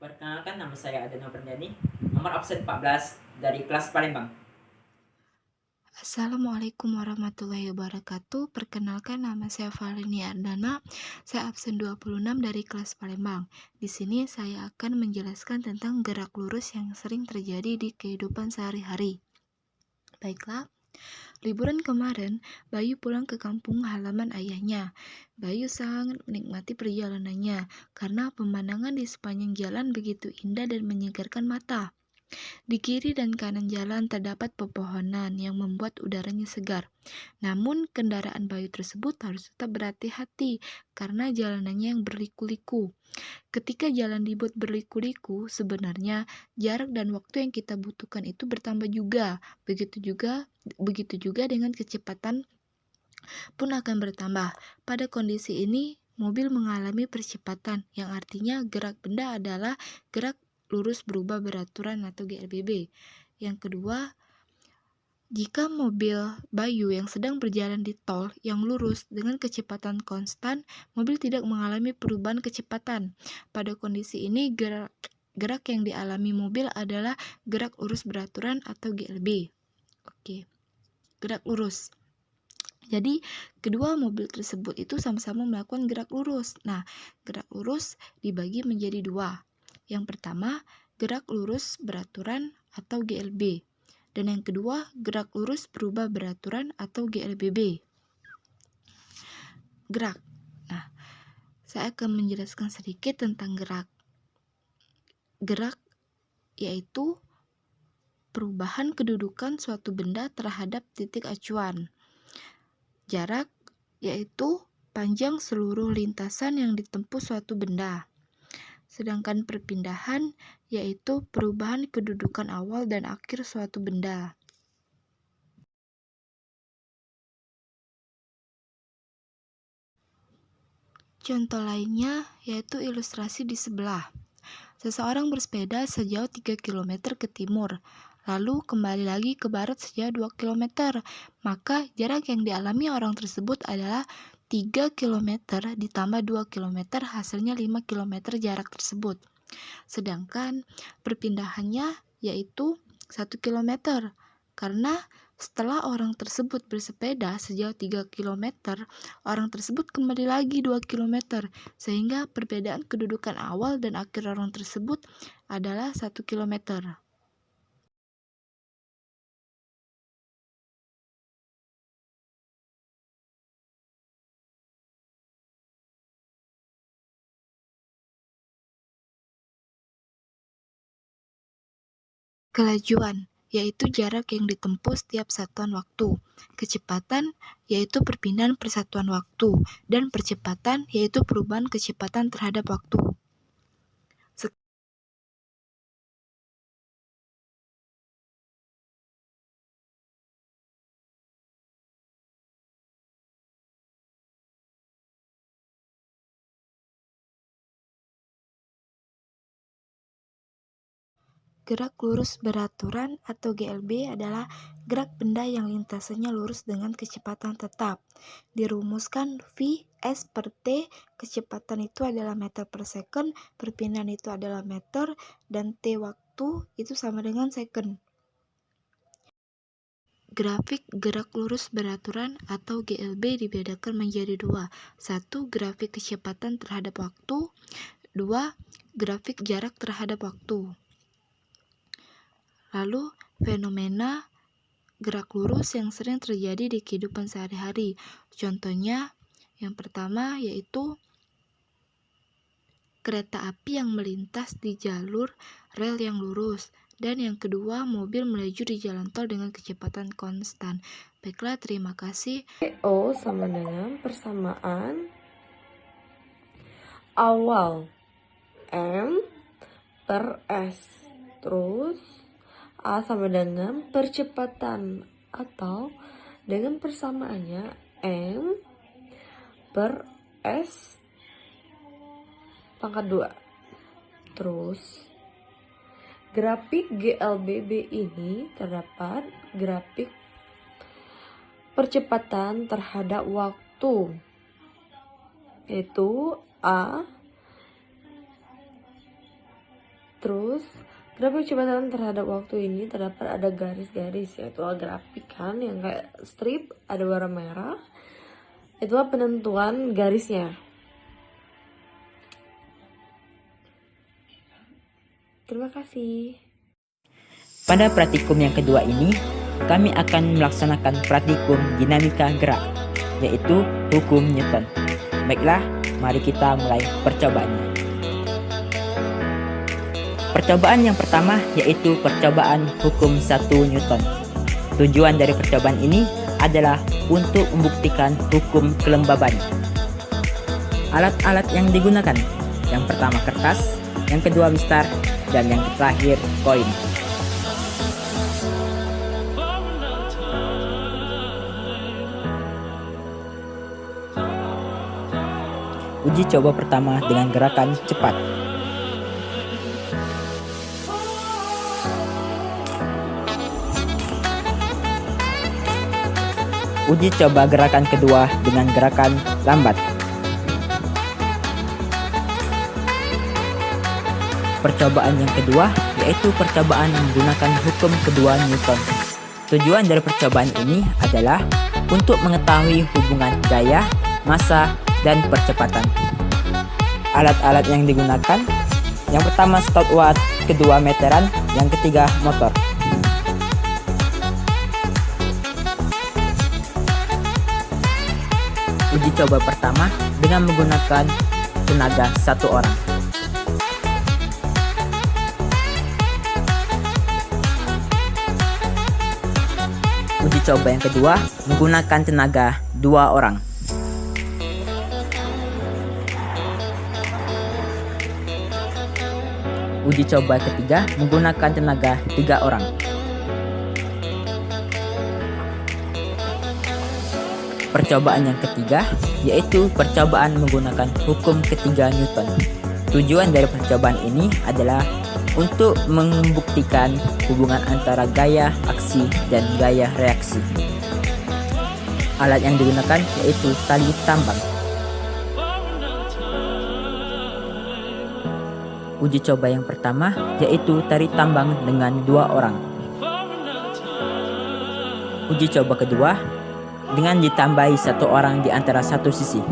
Perkenalkan, nama saya Adena Perniani, nomor absen 14 dari kelas Palembang. Assalamualaikum warahmatullahi wabarakatuh. Perkenalkan, nama saya Valeni Ardana. Saya absen 26 dari kelas Palembang. Di sini saya akan menjelaskan tentang gerak lurus yang sering terjadi di kehidupan sehari-hari. Baiklah, liburan kemarin, Bayu pulang ke kampung halaman ayahnya. Bayu sangat menikmati perjalanannya karena pemandangan di sepanjang jalan begitu indah dan menyegarkan mata. Di kiri dan kanan jalan terdapat pepohonan yang membuat udaranya segar. Namun, kendaraan Bayu tersebut harus tetap berhati-hati karena jalanannya yang berliku-liku. Ketika jalan dibuat berliku-liku, sebenarnya jarak dan waktu yang kita butuhkan itu bertambah juga. Begitu juga dengan kecepatan pun akan bertambah. Pada kondisi ini, mobil mengalami percepatan, yang artinya gerak benda adalah gerak lurus berubah beraturan atau GLBB. Yang kedua, jika mobil Bayu yang sedang berjalan di tol yang lurus dengan kecepatan konstan, mobil tidak mengalami perubahan kecepatan. Pada kondisi ini, gerak yang dialami mobil adalah gerak lurus beraturan atau GLB. Oke, gerak lurus. Jadi, kedua mobil tersebut itu sama-sama melakukan gerak lurus. Nah, gerak lurus dibagi menjadi dua. Yang pertama, gerak lurus beraturan atau GLB. Dan yang kedua, gerak lurus berubah beraturan atau GLBB. Gerak. Nah, saya akan menjelaskan sedikit tentang gerak. Gerak yaitu perubahan kedudukan suatu benda terhadap titik acuan. Jarak yaitu panjang seluruh lintasan yang ditempuh suatu benda. Sedangkan perpindahan yaitu perubahan kedudukan awal dan akhir suatu benda. Contoh lainnya yaitu ilustrasi di sebelah. Seseorang bersepeda sejauh 3 km ke timur, lalu kembali lagi ke barat sejauh 2 km. Maka jarak yang dialami orang tersebut adalah 3 km ditambah 2 km, hasilnya 5 km jarak tersebut. Sedangkan perpindahannya yaitu 1 km, karena setelah orang tersebut bersepeda sejauh 3 km, orang tersebut kembali lagi 2 km, sehingga perbedaan kedudukan awal dan akhir orang tersebut adalah 1 km. Kelajuan yaitu jarak yang ditempuh setiap satuan waktu. Kecepatan yaitu perpindahan persatuan waktu, dan percepatan yaitu perubahan kecepatan terhadap waktu. Gerak lurus beraturan atau GLB adalah gerak benda yang lintasannya lurus dengan kecepatan tetap. Dirumuskan V S per T, kecepatan itu adalah meter per second, perpindahan itu adalah meter, dan T waktu itu sama dengan second. Grafik gerak lurus beraturan atau GLB dibedakan menjadi dua. Satu, grafik kecepatan terhadap waktu. Dua, grafik jarak terhadap waktu. Lalu, fenomena gerak lurus yang sering terjadi di kehidupan sehari-hari. Contohnya, yang pertama yaitu kereta api yang melintas di jalur rel yang lurus. Dan yang kedua, mobil melaju di jalan tol dengan kecepatan konstan. Baiklah, terima kasih. O sama dengan persamaan awal M per S. Terus A sama dengan percepatan atau dengan persamaannya M per S pangkat 2. Terus grafik GLBB ini terdapat grafik percepatan terhadap waktu, yaitu A Terus, graf kecepatan terhadap waktu ini terdapat ada garis-garis, yaitu grafikan yang kayak strip, ada warna merah. Itulah penentuan garisnya. Terima kasih. Pada praktikum yang kedua ini, kami akan melaksanakan praktikum dinamika gerak, yaitu hukum Newton. Baiklah, mari kita mulai percobaannya. Percobaan yang pertama yaitu percobaan hukum 1 Newton. Tujuan dari percobaan ini adalah untuk membuktikan hukum kelembaban. Alat-alat yang digunakan, yang pertama kertas, yang kedua mistar, dan yang terakhir koin. Uji coba pertama dengan gerakan cepat. Uji coba gerakan kedua dengan gerakan lambat. Percobaan yang kedua yaitu percobaan menggunakan hukum kedua Newton. Tujuan dari percobaan ini adalah untuk mengetahui hubungan gaya, massa, dan percepatan. Alat-alat yang digunakan, yang pertama stopwatch, kedua meteran, yang ketiga motor. Uji coba pertama dengan menggunakan tenaga 1 orang. Uji coba yang kedua menggunakan tenaga 2 orang. Uji coba ketiga menggunakan tenaga 3 orang. Percobaan yang ketiga yaitu percobaan menggunakan hukum ketiga Newton. Tujuan dari percobaan ini adalah untuk membuktikan hubungan antara gaya aksi dan gaya reaksi. Alat yang digunakan yaitu tali tambang. Uji coba yang pertama yaitu tali tambang dengan 2 orang. Uji coba kedua dengan ditambahi 1 orang di antara satu sisi.